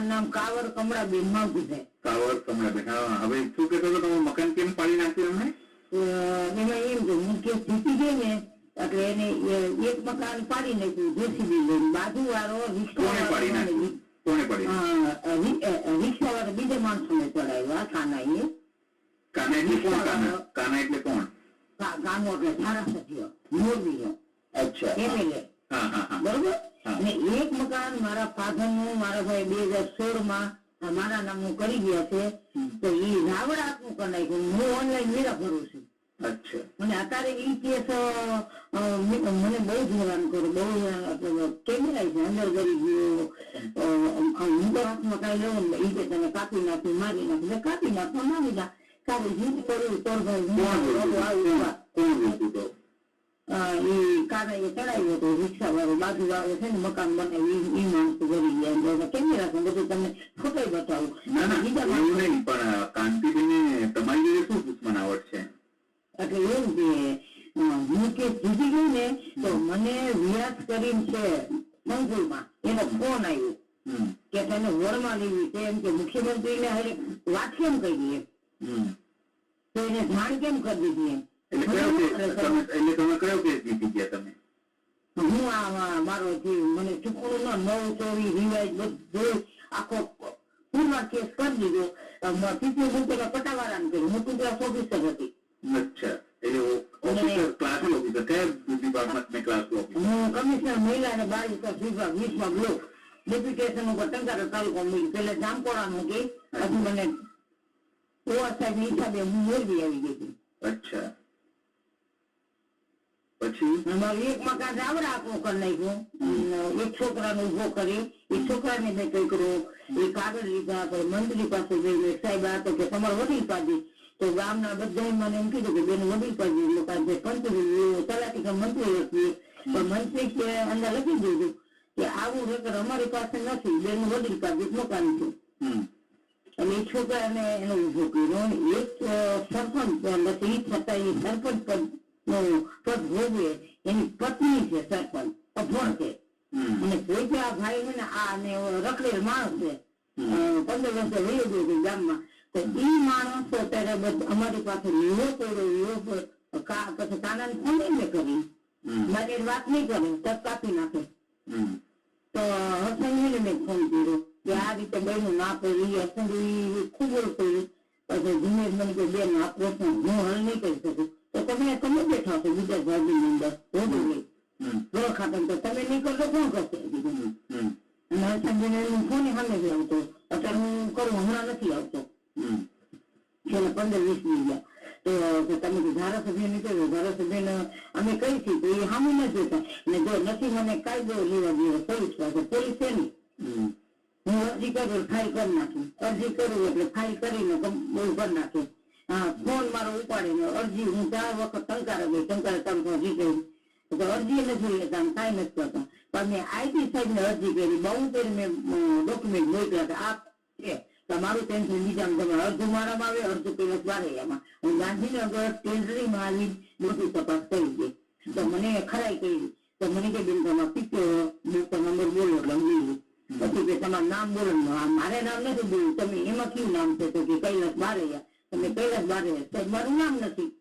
મારું નામ cover Kamlaben Mavjibhai. Cover Kamlaben. હા, હવે શું કહેતો હતો તમે, મકાન કેમ પાડી નાખ્યું એમને? એમાં એમ કે મુખ્ય સ્થિતિ ગઈ ને એટલે એને એક મકાન પાડી નાખ્યું જેસીબી લઈને. બાજુ વાળો રિક્ષા વાળો બીજા માણસોને ચડાવ્યા. કાના એટલે કોણ? કાનો એટલે ધારાસભ્ય મોરબીનો. અચ્છા. એમએલએ. બરોબર. અને એક મકાન મારા ફાધર નું મારા ભાઈ 2016 માં મારા નામનું કરી ગયા છે. તો એ રાવડાનું કરી નાખ્યું. હું ઓનલાઈન મેળા ભરું છું. અચ્છા. મને અત્યારે એ કેસ મને બહુ જ હેરાન કરો. બહુ કેમેરા છે અંદર કરી ગયો. હું તો હાથમાં કઈ લેવું ને એ કે તમે કાપી નાખ્યું મારી નાખ્યું. કાપી નાખવા મારી નાખ કાપી જીત કર્યું તો કાના એ ચડાવ્યો હતો. રિક્ષા વાળો બાજુ વાળો છે ને મકાન બનાવ્યું એ માણસો કરી ગયા. કેમેરા છે બધું તમને ફોટો બતાવું. પણ કાંતિબેન તમારી જોડે શું દુશ્મનાવટ છે? એટલે એવું કે હું કે જીતી ગઈ ને તો મને વ્યાસ કરીને છે સંકુલમાં એનો ફોન આવ્યો કે તને વડમાં લેવી છે એમ કે મુખ્યમંત્રીને હવે વાત કેમ કરી દઈએ તો એને જાણ કેમ કરી દીધી એમ. એટલે તમે કયો કેસ જીતી ગયા તમે? હું આ મારો જે મને ચૂકવણું 924 રિવાજ બધું આખો પૂર્ણ કેસ કરી દીધો. ટીપી મૂકેલા પટાવાળાને કર્યું. હું ક્લાસ ઓફિસર હતી. અચ્છા. એટલે ઓફિસર ક્લાસ ઓફિસર કયા વિભાગમાં તમે ક્લાસ ઓફિસર? હું કમિશનર મહિલા અને બાળ વિકાસ વિભાગ 20માં બ્લોક ડેપ્યુટેશન ઉપર ટંકારા તાલુકો મળ્યું. પેલા જામકોડાનું કે હજુ મને ઓવા સાહેબ ની હિસાબે હું મોરબી આવી ગઈ હતી. અચ્છા. પછી એક મકાન રાવડા આખું કરી નાખ્યું. એક છોકરાને ઉભો કરી એ છોકરાને મેં કઈ કર્યું એ કાગળ લીધા. મંત્રી પાસે જઈને સાહેબ આ તો કે તમારે વડીલ પાડી તો ગામના બધા મને એમ કીધું કે બેન વડીલ પાડી લોકો જે પંચ તલાટી કે મંત્રી હતી પણ મંત્રી કે અંદર લખી દીધું કે આવું રેકર્ડ અમારી પાસે નથી. બેન વડીલ પાડી મકાન છે. અને એ છોકરાને એનો ઉભો કર્યો. એક સરપંચ નથી છતાં એ સરપંચ પદ પદ ભોગવે એની પત્ની છે સરપંચ અભણ છે. અને કોઈ પણ આ ભાઈ ને આ રખડેલ માણસ છે 15 વર્ષે વહી ગયો ગામમાં. તો એ માણસ અત્યારે અમારી પાસે લેવો પડ્યો પછી કાના ને ફોન એમને કરી મારી વાત નહીં કરે તક કાપી નાખે. તો હસન મેં ફોન કર્યો કે આ રીતે બહેનું ના પડી હસન ખૂબ પડ્યું. પછી ધીમે મને કે બેન આપો હું હલ નહીં કરી શકું. તો તમે બેઠા છો બીજા ભાગની અંદર હોતું નહીં ઘર ખાતે તો તમે નહીં કરશો કોણ કરશે? અને હસન ફોન સામે જ આવતો. અત્યારે હું કરું હમણાં નથી આવતો. છેલ્લા 15-20 ગયા તો તમે ધારાસભ્ય નીકળ્યો ધારાસભ્યને અમે કહી છીએ તો એ સામે ન જોતા. ને જો નથી મને કાયદો લેવા દેવો પોલીસ પાસે પોલીસ છે ને હું અરજી કરું ફાઇલ કરી નાખી. અરજી કરું એટલે ફાઇલ કરીને બહુ કરી નાખે. હા ફોન મારો ઉપાડે ને અરજી હું 4 વખત ટંકારા ગઈ. ટંકારા તાલુકો જીત્યું તો અરજી નથી લેતા કાંઈ નથી કરતા. પણ મેં આઈટી સાહેબ ને અરજી કરી 72 મેં ડોક્યુમેન્ટ મોકલ્યા હતા. આ છે તમારું ટેન્શન બીજામાં તમે અડધું મારામાં આવે અડધું પેલા બારૈયામાં. હું ગાંધીનગર ટેન્ડરીમાં આવી મોટી તપાસ કરી ગઈ. તો મને ખરાઈ કરી તો મને કે બેન તમારા પિક્ચર નંબર બોલો એટલે હું લીધું. પછી કે તમારું નામ બોલો. મારે નામ નથી બોલ્યું. તમે એમાં કયું નામ છે તો કે કૈલાસ બારૈયા. તમે કૈલાસ બારૈયા સાહેબ મારું નામ નથી.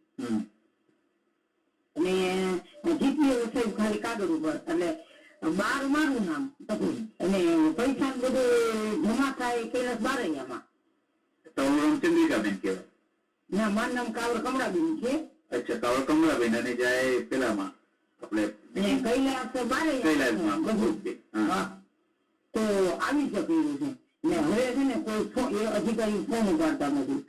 અને જીપીઓ સાહેબ ખાલી કાગળ ઉપર એટલે 12 મારું નામ અને પૈસા બધું જમા થાય કૈલાસ બારૈયામાં. ચંદ્રિકાબેન કહેવાય? ના મારું નામ કાવર કમળાબેન છે. અચ્છા કાવર કમળાબેન. અને જાય પેલામાં આપણે કૈલાસ બારૈયામાં બધું તો આવી શક્યું છે. ને હવે છે ને કોઈ અધિકારી ફોન ઉપાડતા નથી.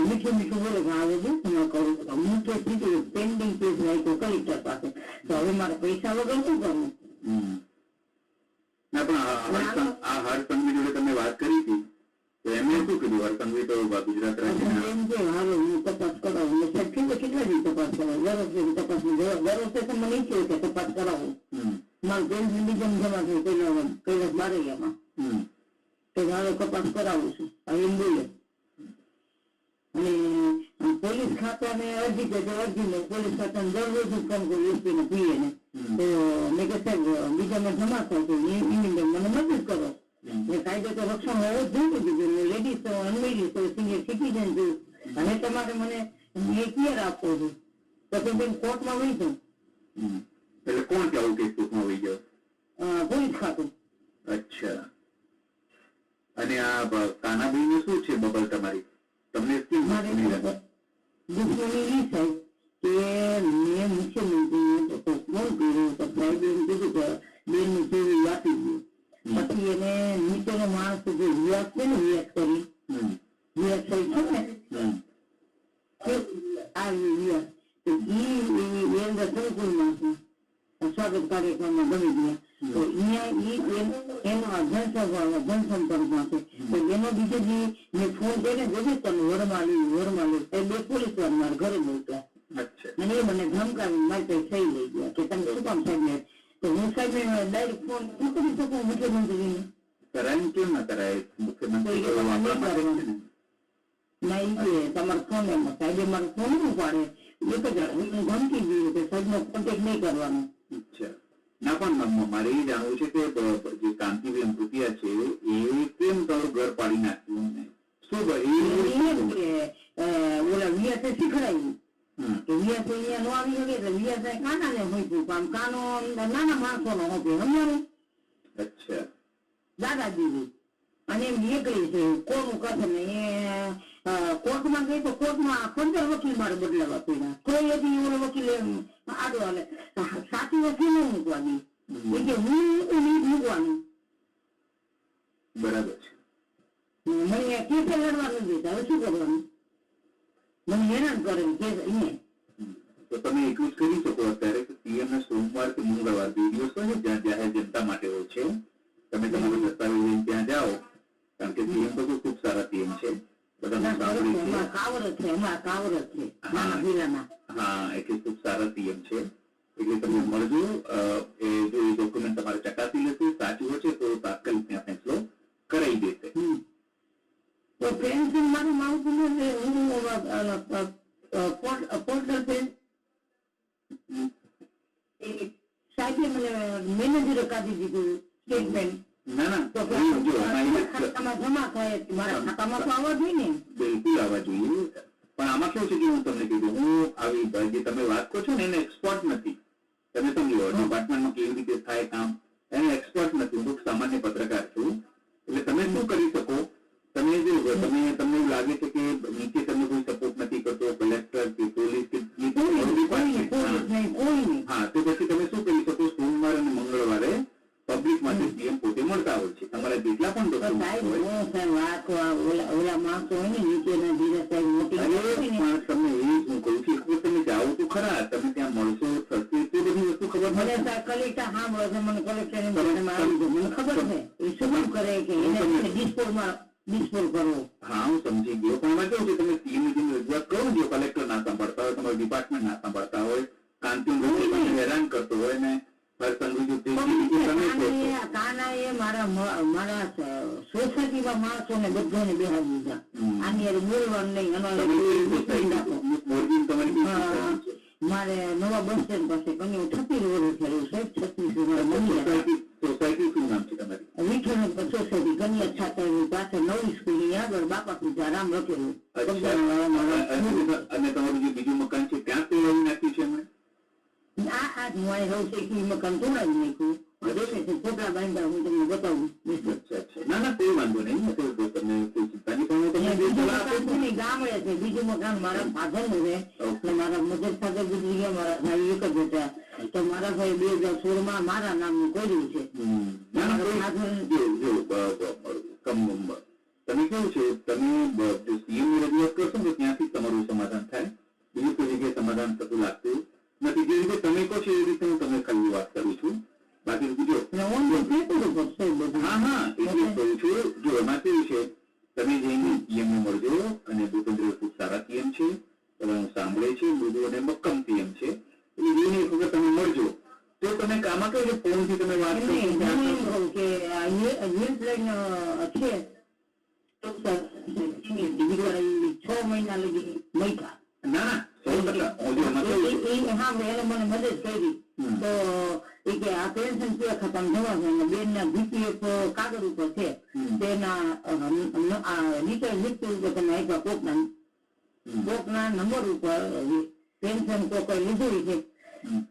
મીઠું મીઠું બોલે કે આવે છે હું કરું હું તો સીધું પેન્ડિંગ કેસ રાખ્યો કલેક્ટર પાસે. તો હવે મારે પૈસા વગર શું કરવું? ના પણ આ હરસંઘવી જોડે તમે વાત કરી હતી તો એમને શું કીધું? હરસંઘવી તો ગુજરાત રાજ્ય એમ કે હાલો હું તપાસ કરાવું. સાહેબ કેટલા દી તપાસ કરાવું? તપાસ વર્ષે તો મને ઈચ્છે કે તપાસ કરાવું. મારું પેન્શન બીજામાં જમા થયું કૈલાસ બારૈયામાં તો મારે તપાસ કરાવું છું એમ બોલે. અને પોલીસ ખાતાને અરજી કરે અરજી ને પોલીસ ખાતાને દરરોજ ફોન કરું એસપી ને પીએ ને તો મેં કે સાહેબ બીજામાં જમા થાય તો મને મદદ કરો. એ કાયદો તો રક્ષણ હોવું જ જોઈએ. લેડીઝ તો અનમેરિડ તો સિનિયર સિટીઝન છું અને તમારે મને એ ક્લિયર આપવો છે તો બેન કોર્ટમાં વહી જાઉં. એટલે કોણ કે આવું કેસ કોર્ટમાં વહી જાવ? પોલીસ ખાતું. અચ્છા. અને આ કાનાભાઈ ને શું છે બબલ તમારી? તમને શું મારે દુશ્મની એ થાય કે મેં મુખ્યમંત્રીને ફોન કર્યો તો સાહેબે કીધું કે બેનની જેવી આપી દઉં. પછી એને નીચેનો માણસ જે વ્યાસ છે ને વ્યાસ કરી વ્યાસ થઈ છે ને આ વ્યાસ તો એ અંદર સંકુલમાં છે સ્વાગત કાર્યક્રમમાં ગમી ગયા તો અહીંયા એનો જનસંપર્કમાં છે તો એનો બીજો જે મેં ફોન કરીને જોયું તમે વરમાલી એ બે પોલીસ વાર મારા ઘરે મોકલ્યા અને એ મને ધમકાવી મારી પાસે સહી લઈ ગયા કે તમે શું કામ સાહેબ તો હું સાહેબ ડાયરેક્ટ ફોન શું કરી શકું મુખ્યમંત્રીને? કરાય કેમ ના કરાય? મુખ્યમંત્રી ના એ કે તમારો ફોન એમાં સાહેબે મારો ફોન શું પાડે એક જ હું ધમકી દીધું કે સાહેબનો કોન્ટેક્ટ નહીં કરવાનો. અચ્છા. ના પણ મારે એ જાણવું છે કે જે કાંતિબેન ભૂતિયા છે એ કેમ તારું ઘર પાડી નાખ્યું? શું ભાઈ કે ઓલા વિયાસે શીખડાયું કે વિયાસે અહીંયા નો આવી શકે એટલે વિયાસે કાનાને હોય કામ કાનો નાના માણસો નો હોપે સમજાવું. અચ્છા. દાદાજી અને એમ નીકળી છે કોનું કથે ને એ કોર્ટમાં ગઈ તો કોર્ટમાં 15 વકીલ મારે બદલાવા પડ્યા. કોઈ હતી ઓલો વકીલ આડો હાલે સાચી વકીલ ન મૂકવાની એ કે હું મૂકવાનું. બરાબર છે. મને કેસે લડવાનું દેતા હવે શું કરવાનું? મને હેરાન કરે કેસ અહીંયા. તો તમે એટલું જ કરી શકો અત્યારે કે સીએમ ને સોમવાર કે મંગળવાર બે દિવસ હોય ને જ્યાં જાહેર જનતા માટે હોય છે તમે તમારું દસ્તાવેજ લઈને ત્યાં જાઓ કારણ કે સીએમ તો ખૂબ સારા સીએમ છે. હા એટલે ખૂબ સારા સીએમ છે એટલે તમે મળજો. જો એ ડોક્યુમેન્ટ તમારે ચકાસી લેશે સાચું હશે તો તાત્કાલિક ત્યાં ફેસલો કરાવી દેશે. તો પેન્શન મારું માવતું પોર્ટલ પેન સાહેબે મને મેનેજરે કાઢી દીધું સ્ટેટમેન્ટ. ના ના તો ખાતામાં જમા થાય મારા ખાતામાં તો આવવા જોઈએ ને. બિલકુલ આવવા જોઈએ પણ આમાં કેવું છે કે હું તમને કીધું હું આવી જે તમે વાત કરો છો ને એને એક્સપર્ટ નથી. તમે સમજો ડિપાર્ટમેન્ટમાં કેવી રીતે થાય કામ એને એક્સપર્ટ નથી. હું સામાન્ય પત્રકાર છું એટલે તમે શું કરી શકો તમે જો તમને એવું લાગે છે કે નીચે તમને કોઈ સપોર્ટ નથી કરતો કલેક્ટર કે પોલીસ કે હા તો પછી તમે શું કરી શકો સોમવાર અને મંગળવારે પબ્લિક માટે સીએમ પોતે મળતા હોય છે. તમારા જેટલા પણ ઓલા માણસો હોય ને નીચેના ધીરે સાહેબ તમને એ હું કહું છું તમે જાઓ તો ખરા તમે ત્યાં મળશો થશે તો બધી વસ્તુ ખબર મને કલેક્ટર હા મળે છે મને કલેક્ટર મને ખબર છે એ શું કરે કે એને ડિસ્પોઝ કરવો. હા હું સમજી ગયો પણ એમાં કેવું છે તમે સીએમ ની રજૂઆત કરો ને જો કલેક્ટર ના સાંભળતા હોય તમારું ડિપાર્ટમેન્ટ ના સાંભળતા હોય કાંતિ હેરાન કરતો હોય ને મારા સોસાયટીમાં માણસો ને બધાને બેહાડી દીધા. આની બોલવાનું નહીં. મારે નવા બસ સ્ટેન્ડ પાસે કન્યા 36 વર્ષ થયું સાહેબ. 36 સોસાયટી શું નામ છે તમારી? વિઠ્ઠલ સોસાયટી કન્યા છાત્રાલય પાસે નવી સ્કૂલ ની આગળ બાપા સીતારામ લખેલું. અને તમારું જે બીજું મકાન છે ત્યાં તો લઈ નાખ્યું છે એમણે? આ હું અહીં રહું છું એ મકાન તોડાવી નાખ્યું. દેખાય છે ફોટા બાંધા હું તમને બતાવું. ના ના કોઈ વાંધો નહીં તમને કોઈ ચિંતા નહીં. ગામડે છે બીજું મકાન મારા ફાધર નું છે. મારા મધર ફાધર ગુજરી ગયા મારા ભાઈ એક જ હતા તો મારા ભાઈ 2016 માં મારા નામનું કર્યું છે. તમે કેવું છે તમે સીએમ ની રજૂઆત કરશો તો ત્યાંથી તમારું સમાધાન થાય. બીજી કોઈ જગ્યાએ સમાધાન થતું લાગતું નથી. જે રીતે તમે કહો છો એ રીતે હું તમને ખાલી વાત કરું છું. બાકી બીજો હા હા એટલે કહું છું જો એમાં કેવું છે તમે જઈને સીએમ ને મળજો અને ભૂપેન્દ્ર ખૂબ સારા સીએમ છે સાંભળે છે મૃદુ અને મક્કમ સીએમ છે એટલે જઈને એક વખત તમે મળજો તો તમે આમાં કહો ફોન થી તમે વાત કે છે 6 મહિના લગી મૈકા ના ના 100% મને મદદ કરી તો એ કે આ પેન્શન ક્યાં ખતમ થવા છે, બેન ના જીપીએફ કાગળ ઉપર છે, તેના રિટર્ન હિસ્ટ્રી ઉપર તમે આપ્યા કોકના નંબર ઉપર પેન્શન કોઈ લીધું છે,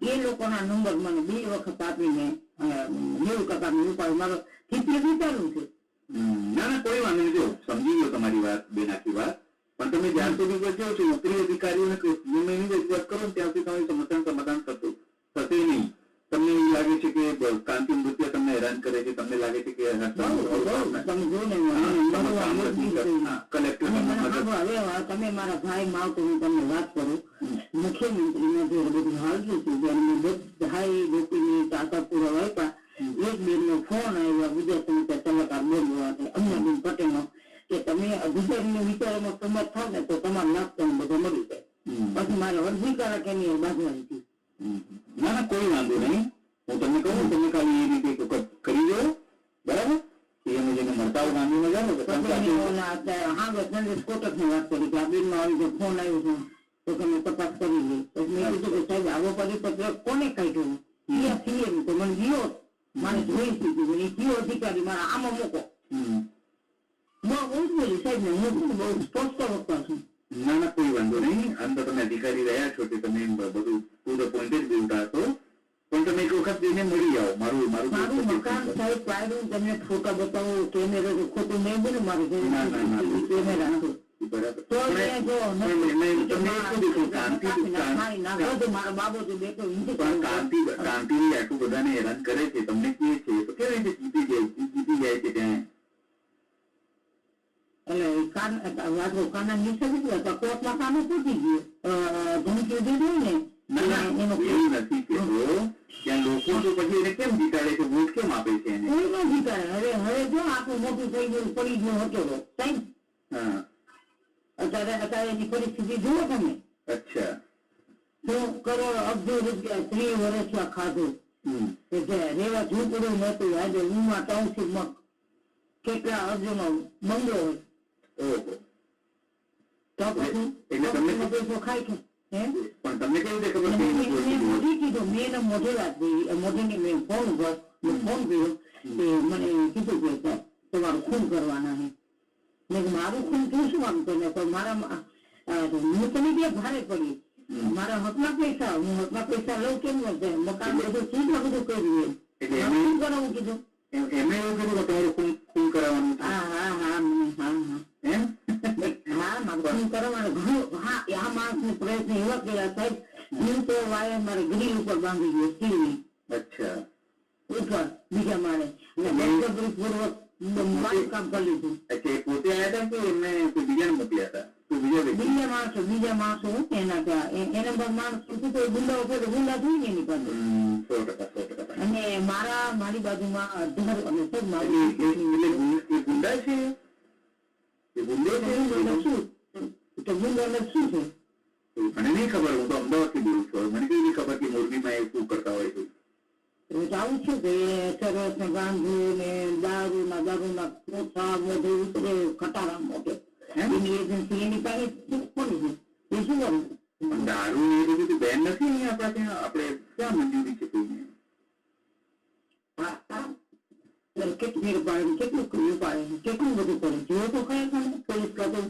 એ લોકોના નંબર મને 2 વખત આપીને 90% નો ઉપાય મારો જીપીએફ વિચારવું છે. ના ના કોઈ વાંધો નહીં. જો સમજી ગયો તમારી વાત, બેન આખી વાત, પણ તમે જ્યાં સુધી કહો છો ઉપરી અધિકારીઓને સીએમની રજૂઆત કરો ને ત્યાં સુધી તમારી સમસ્યાનું સમાધાન થશે નહીં. તમને એવું લાગે છે કે કાંતિ નૃત્ય તમને હેરાન કરે છે, તમને લાગે છે કે તમે મારા ભાઈ માવતો હું તમને વાત કરું, મુખ્યમંત્રીને જે બધું હાલતું હતું ત્યારે બધાએ ગોપીની તાકાત પૂરા આપ્યા. એક બેન નો ફોન આવ્યો ગુજરાત સમિતિ સલાહકાર બોલવા અમનાબેન પટેલ નો કે તમે ગુજરાતની વિચારોમાં સંમત થાવ ને તો તમારા લાભ તમને બધા મળી જાય. પછી મારે અરજી કરા કે નહીં બાંધવાની હતી. ના ના કોઈ વાંધો નહીં. હું તમને કહું તમે ખાલી એ રીતે કરી દો, બરાબર? સીએમ જઈને મળતા હોય ગાંધીમાં જાઓ ને કોટક ની વાત કરી કે આ બેન માં આવી ફોન આવ્યો છે તો તમે તપાસ કરી લે. મેં કીધું કે સાહેબ આવો પરિપત્ર કોને કાઢ્યો? સીએમ તો મને ગયો મારે જોઈ દીધું એ કયો અધિકારી મારા આમાં મૂકો. બહુ બોલી સાહેબ ને હું બહુ સ્પષ્ટ વક્તા છું. ના ના કોઈ વાંધો નહીં. આમ તો તમે અધિકારી રહ્યા છો કે તમે બધું ટુ ધ પોઈન્ટ જ બોલતા હશો, પણ તમે એક વખત જઈને મળી જાઓ. મારું મકાન સાહેબ પાડ્યું, તમને ફોટા બતાવો, કેમેરો ખોટું નહીં બોલે મારે કેમેરા મારા બાબો જો બેઠો કાંતિની આટલું બધાને હેરાન કરે છે, તમને કે છે તો કેવી રીતે જીતી જાય છે ત્યાં? એટલે કાના નીચે કોર્ટમાં કાનો પૂછી ગયો ધમકી દીધું ને એવું નથી કેતો. ત્યાં લોકો તો પછી એને કેમ જીતાડે છે, વોટ કેમ આપે છે એને? કોઈ ન જીતાડે. હવે જો આપણું મોટું થઈ ગયું, પડી ગયું હતો સાહેબ. હા અત્યારે એની પરિસ્થિતિ જુઓ તમે. અચ્છા. 100 કરોડ અબજો રૂપિયા 3 વર્ષમાં ખાધું. રેવા ઝૂંપડું નતું. આજે ઉમા ટાઉનશીપમાં કેટલા અર્જુનો બંગલો હોય. ઓહો. તો પછી પૈસો ખાય છે. પણ તમને કેવી રીતે ખબર? મોઢી કીધું, મેં એને મોઢે વાત કરી. મોઢીને મેં ફોન કર્યો કે મને કીધું કે તમારું ખૂન કરવાના છે. મારું ખૂન તું શું આમ કરે? તો મારા હું તને ક્યાં ભારે પડી. મારા હકના પૈસા, હું હકના પૈસા લઉં કેમ નથી? મકાન બધું ચીજ બધું કર્યું શું કરાવું કીધું. એમને એવું કીધું કે તમારું ખૂન કરાવવાનું? હા હા હા હા હા એમ હા મારું ખૂન કરવાનું ઘણું. હા આ માણસ નો પ્રયત્ન એવા કર્યા સાહેબ. હું તો વાય મારે ગ્રીલ ઉપર બાંધી ગયો સ્ટીલની. અચ્છા. ઉપર બીજા માળે પૂર્વક કામ કરી લીધું. અચ્છા એ પોતે આવ્યા હતા કે એમને કોઈ બીજાને મોકલ્યા હતા? બીજા માણસો એના ત્યાં એને માણસ ગુંડા ઉપર ગુંડા થઈ ગઈ એની પાસે. 100%. અને મારી બાજુમાં અઢાર અને સબ ગુંડા છે. એ ગુંડો છે શું તો ગુંડા શું છે મને નહીં ખબર. હું તો અમદાવાદ થી બોલું છું. મને કેવી ખબર કે મોરબીમાં એ શું કરતા હોય છે? આવું છે કે સરસ ને ગાંધુ ને દારૂના કોઠા મોઢે ઉતરે, ખટારા મોઢે એની એજન્સી એની પાસે પડી છે. એ શું કરું? દારૂ એ બધું બેન નથી અહીંયા આપણા ત્યાં? આપણે ક્યાં મંજૂરી છે કોઈને? કેટલું પાડે, કેટલું પાડે, કેટલું બધું કરે જો તો ખરેખર પોલીસ કાતો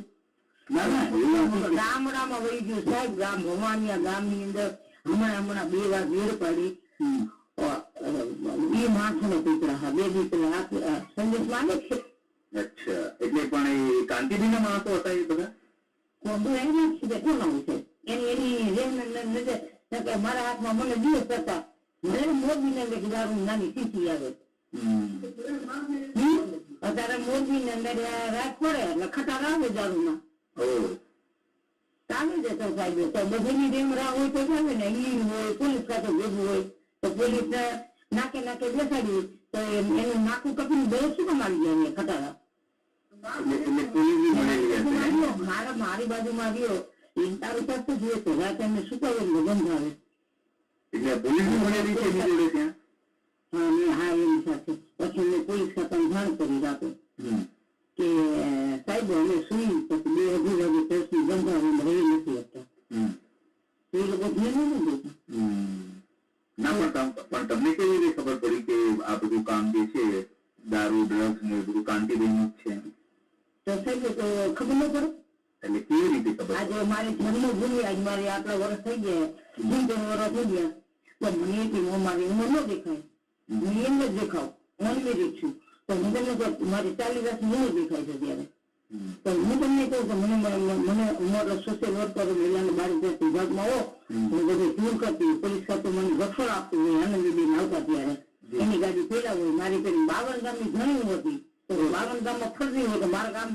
ગામડામાં વહી ગયું સાહેબ. ગામ ભવાનિયા ગામની અંદર હમણાં 2 વાર વેર પાડી. એ માણસો ને પીતરા 2 દીકરા સંદેશ માંગે છે. અચ્છા. એટલે પણ એ કાંતિભાઈ ના માણસો હતા એ બધા? કોણ છે એની મારા હાથમાં મને દિવસ હતા. મને મોરબી ને દારૂ નાની શીશી આવે. અત્યારે મોરબી ને અંદર રાત પડે એટલે ખટાર આવે દારૂમાં. ચાલે છે તો સાહેબ તો બધી રેમરા હોય તો ચાલે ને. ઈ હોય પોલીસ ખાતે ભેગું હોય તો પોલીસ નાકે બેસાડી તો એનું નાકું કપીને બે શું કામ આવી જાય ખટારા? મારી બાજુમાં રહ્યો એ તારું પાસે જોઈએ તો રાતે એમને શું કરે ગંધ આવે. હા એની સાથે પછી મેં પોલીસ ખાતાની જાણ કરી રાતે કે સાહેબ અમે સુઈ પછી 2 વાગે પેસની ગંધ આવે રહી નથી શકતા. એ લોકો ધ્યાન નથી દેતા. ના પણ તમને કેવી રીતે ખબર પડી કે આ બધું કામ જે છે દારૂ ડ્રગ્સ ને બધું કાંતિબેનનું જ છે? તો સાહેબ તો ખબર ન પડે. એટલે કેવી રીતે ખબર? આજે મારી જન્મભૂમિ આજ મારી આટલા વર્ષ થઈ ગયા, 15 વર્ષ થઈ ગયા, તો મને એટલી મારી ઉંમર ન દેખાય. હું એમ જ દેખાવ, અનમેરિડ છું. તો હું તમને કહું મારી 40 વર્ષ ઉંમર દેખાય છે ત્યારે. તો હું તમને કહું કે મને ઉંમર સોશિયલ વર્કર મહિલાને બાળ વિભાગમાં હો, હું બધું દૂર કરતી, પોલીસ ખાતું મને રક્ષણ આપતું હોય, આનંદીબેન આવતા ત્યારે એની ગાડી પેલા હોય. મારી પેલી 52 ગામની ઘણી હતી, તો 52 ગામમાં ફરતી હોય તો મારા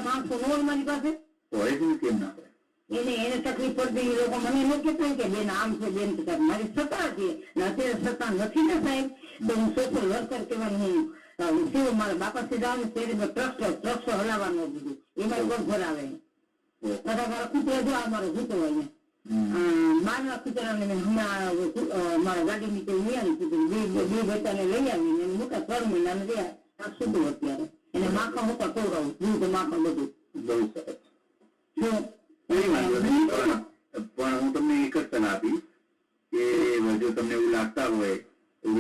માણસો ન હોય મારી પાસે. હોય જ કેમ ના હોય? એને તકલીફ પડતી લોકો મને ન કહેતા કે બેન આમ છે બેન છે. મારી સત્તા છે ને અત્યારે સત્તા નથી ને સાહેબ, તો હું સોશિયલ વર્કર કહેવાનું હું મારા બાપા સીધા આવે ત્યારે ટ્રસ્ટ હલાવવાનું દીધું, એમાં ઘર ભરાવે. બધા મારા કૂતરા જો આ મારો કૂતરો અહીંયા બારના કૂતરાને મેં હમણાં મારા ગાડી નીચે લઈ આવી કૂતરી બે બચ્ચાને લઈ આવીને મોટા 3 મહિનાને રહ્યા. આ શું અત્યારે એને માખણ હું પણ તોડાવું દૂધ માખણ બધું. બહુ સરસ. પણ હું તમને એક જ સલાહ આપીશ કે જો તમને એવું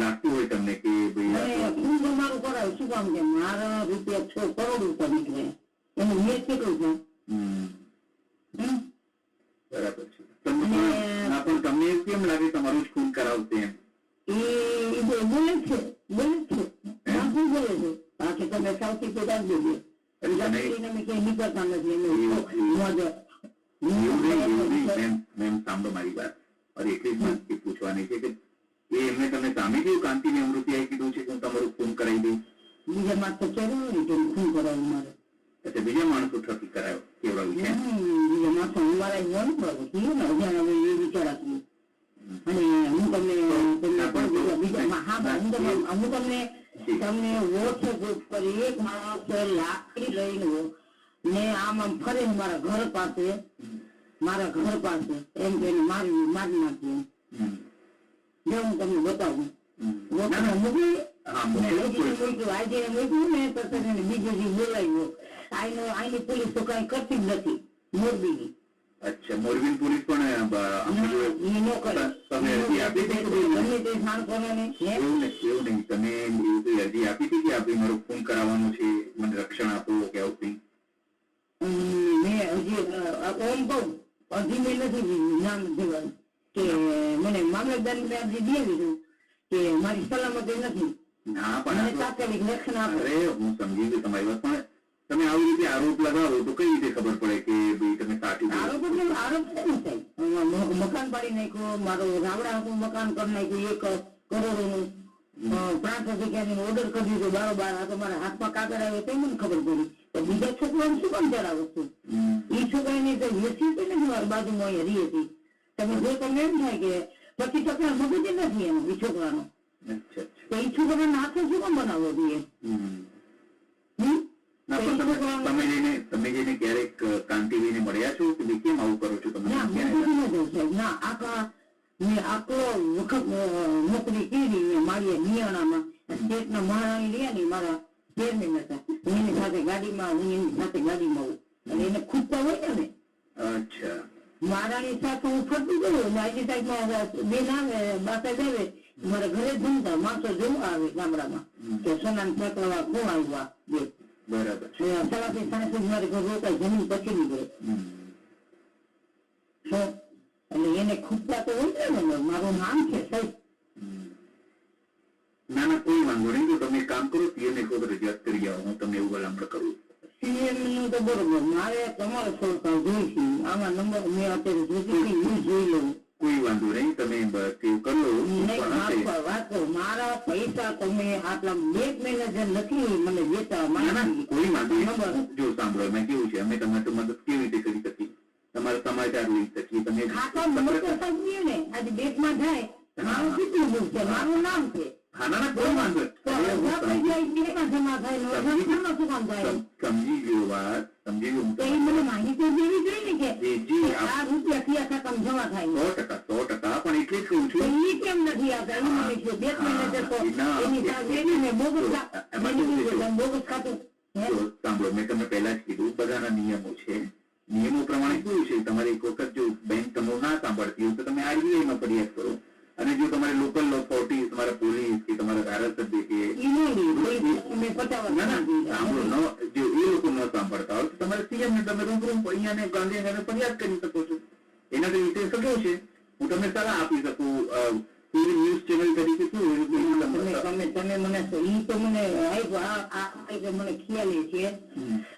લાગતું હોય તમને કે ભાઈ હું મારું કરાવું શું કામ કે મારા રૂપિયા 6 કરોડ ઉપર નીકળે એનું મેચ કેટલું છે? બરાબર છે. પણ તમને એવું કેમ લાગે તમારું જ ખૂન કરાવશે એમ? એ બોલે છે બોલે છે બાકી તમે સૌથી પેલા જ બોલીએ નીકળતા નથી. સાંભળો મારી વાત, અને એટલી જ પૂછવાની છે કે એમને તમે સામે કેવું કાંતિને અમૃતિયાએ કીધું છે કે હું તમારું ખૂન કરાવી દઈશ? બીજા માણસો કેવું ને ખૂન કરાવું મારે. અચ્છા, બીજા માણસો થકી કરાયો કેવડાવ્યું છે? બીજા માણસો હું મારા એવું કરું ને અજાણ એ વિચાર આપ્યું. અને હું તમને વોટ્સએપ ઉપર એક માણસ લાકડી લઈને ને આમ ફરે મારા ઘર પાસે એમ કે મારી નાખ્યું. જો હું તમને બતાવું મૂક્યું ને તો બીજું જે બોલાવ્યો આની પોલીસ તો કઈ કરતી જ નથી મોરબીની. અચ્છા, મોરબી પોલીસ પણ એવું નહીં. તમે અરજી આપી હતી કે આપણે મારું ખૂન કરાવવાનું છે, મને રક્ષણ આપો કે આવું કંઈ? મેં હજી ઓમ કહું હજી મેં નથી નામ દેવાનું કે મને મામલતદાર ને અરજી દે દીધું કે મારી સલામતી નથી. ના પણ તાત્કાલિક રક્ષણ આપો. અરે હું સમજી ગયું તમારી વાત, પણ તમે આવી રીતે આરોપ લગાવો તો કઈ રીતે ખબર પડે કે ભાઈ તમે સાચું? આરોપ શું થાય? મકાન પાડી નાખ્યું, મારું રાવડા મકાન કરી નાખ્યું 1 કરોડનું, પ્રાંત અધિકારીનો ઓર્ડર કરી દીધો બારોબાર. આ તો મારા હાથમાં કાગળ આવ્યો તો મને ખબર પડી. તો બીજા છોકરાને શું કામ ચડાવો છો? એ છોકરાને તો વેચી હતી નથી મારી બાજુમાં અહીંયા રહી હતી. તમે જો તમને એમ થાય કે 25% મગજ નથી એનો એ છોકરાનો, તો એ છોકરાને હાથે શું કામ બનાવવો જોઈએ? તમે જઈને ક્યારેક કાંતિબેનને મળ્યા છો કે કેમ આવું કરો છો તમે? ના આટલો વખત નોકરી કરી મારી નિયાણામાં સ્ટેટના મહારાણી રહ્યા ને મારા ચેરમેન હતા. હું એની સાથે ગાડીમાં હોઉં અને એને ખૂટતા હોય ને. અચ્છા, મહારાણી સાથે હું ફરતી ગયો. મારી સાઈડમાં બેન આવે બાસાઈ આવે મારા ઘરે જમતા માણસો જોવા આવે ગામડામાં કે સોનાને ફેંકવા કોણ આવ્યા બે. બરાબર. 3:30 મારે ઘર રોકાય જમીન પછી નીકળે. એટલે એને ખૂટતા તો હોય ને. મારું નામ છે સાહેબ. ના ના કોઈ વાંધો નહીં. તો તમે કામ કરો, સીએમને ખુદ રજૂઆત કરી આવો, હું તમને એવું ભલામણ કરું. સીએમ નું તો બરોબર, મારે તમારો સરકાર જોઈશે. આમાં નંબર મેં અત્યારે જોઈ લઉં. કોઈ વાંધો નહીં, તમે સેવ કરો. વાત કરો, મારા પૈસા તમે આટલા બેંક મેનેજર નથી મને દેતા. કોઈ વાંધો નહીં. જો સાંભળો, એમાં કેવું છે, અમે તમારી મદદ કેવી રીતે કરી શકીએ? તમારા સમાચાર લઈ શકીએ. તમે ખાતા નંબર તો સમજીએ ને. આજે બેંકમાં જાય મારું કેટલું બુક છે, મારું નામ છે. હા ના કોઈ વાંધો સમજી ગયો વાત, સમજી ગયો. તો એ મને માહિતી દેવી જોઈએ ને કે આ રૂપિયા કયા ખાતામાં જમા થાય? 100% પણ એટલે જ કહું છું. એ કેમ નથી આવતા? એ મને છે બેંક મેનેજર તો એની સાથે બોગસ ખાતું. સાંભળો, મેં તમને પહેલા જ કીધું બધાના નિયમો છે. નિયમો પ્રમાણે કેવું છે, તમારે એક વખત જો બેંક તમારું ના સાંભળતી હોય તો તમે આરબીઆઈ માં ફરિયાદ કરો. અને જો તમારે લોકલ ઓથોરિટી તમારા પોલીસ કે તમારા ધારાસભ્ય કે ઈ નહીં મેં 50 ના ના વર્ષ સાંભળો જો એ લોકો ન સાંભળતા હોય તો તમારે સીએમ ને તમે રૂબરૂ અહીંયા ને ગાંધીનગર ફરિયાદ કરી શકો છો. એનાથી વિશેષ શું છે હું તમને સલાહ આપી શકું ન્યૂઝ ચેનલ તરીકે તમે મને ઈ તો મને મને ખ્યાલ છે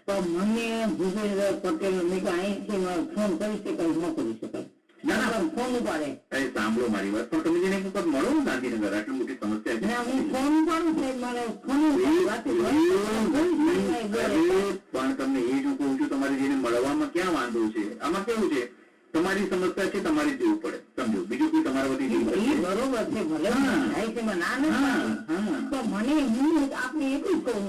તો મને ભૂપેન્દ્ર પટેલ મેં અહીંથી ફોન કરી શકાય ન કરી શકાય ના ના ફોન ઉપાડે સાંભળો મારી વાત પણ તમે જેને એક વખત મળો ને ગાંધીનગર આટલી મોટી સમસ્યા છે ના હું ફોન ઉપાડું સાહેબ મારે ફોન પણ તમને એ જ કહું છું તમારે જેને મળવામાં ક્યાં વાંધો છે. આમાં કેવું છે તમારી સમસ્યા છે તમારી જ દેવું પડે સમજો બીજું કોઈ તમારા બધી બરોબર છે ભલે ના નથી તો મને હું આપણે એટલું કહું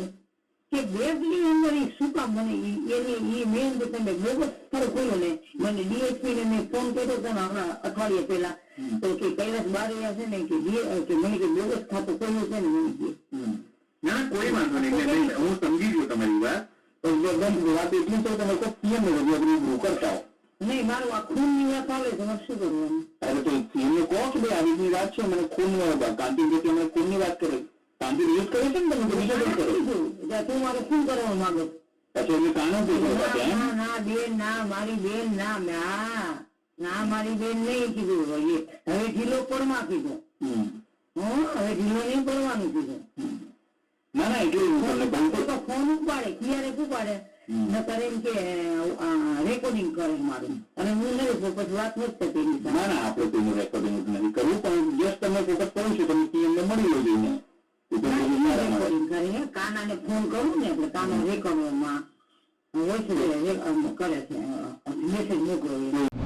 કે બેગની અંદર શું કામ મને એની મેન તમે બોગસ ખરો ખોલ્યો ને મને ડીએસપી ને મેં ફોન કર્યો હતો ને હમણાં અઠવાડિયા પહેલા તો કે કૈલાસ બારૈયા છે ને કે મને કે બોગસ ખાતું ખોલ્યું છે ને મને કે ના કોઈ વાંધો નહીં હું સમજી ગયો તમારી વાત પણ વાત એટલી છે તમે કોઈ સીએમ ને રજૂઆત કરતા હો નહીં મારું આ ખૂનની વાત આવે તો મારે શું કરવાનું? અરે તો સીએમ ને કહો કે ભાઈ આ રીતની વાત છે મને ખૂન કાંતિ વ્યક્તિ મને ખૂનની વાત કરે કાંતિ યુઝ કરે છે ને તમે બીજો કંઈ કરો તું મારે શું કરવા માંગો પછી એમને કાનો ના બેન ના મારી બેન ના ના મારી બેન નહીં કીધું હવે ઢીલો પડવા કીધું હવે ઢીલો નહીં પડવાનું કીધું ના ના એટલે ફોન ઉપાડે ક્યારે ઉપાડે ન કરે એમ કે રેકોર્ડિંગ કરે મારું અને હું નહીં પછી વાત નથી થતી. ના ના આપણે કોઈનું રેકોર્ડિંગ નથી કરવું પણ જસ્ટ તમે ફોકસ કરું છું તમે સીએમ ને મળી લો જોઈને રેકોર્ડિંગ કરીને કાનાને ફોન કરું ને એટલે કાના રેકોર્ડમાં વોઇસ કરે છે મેસેજ મોકલો.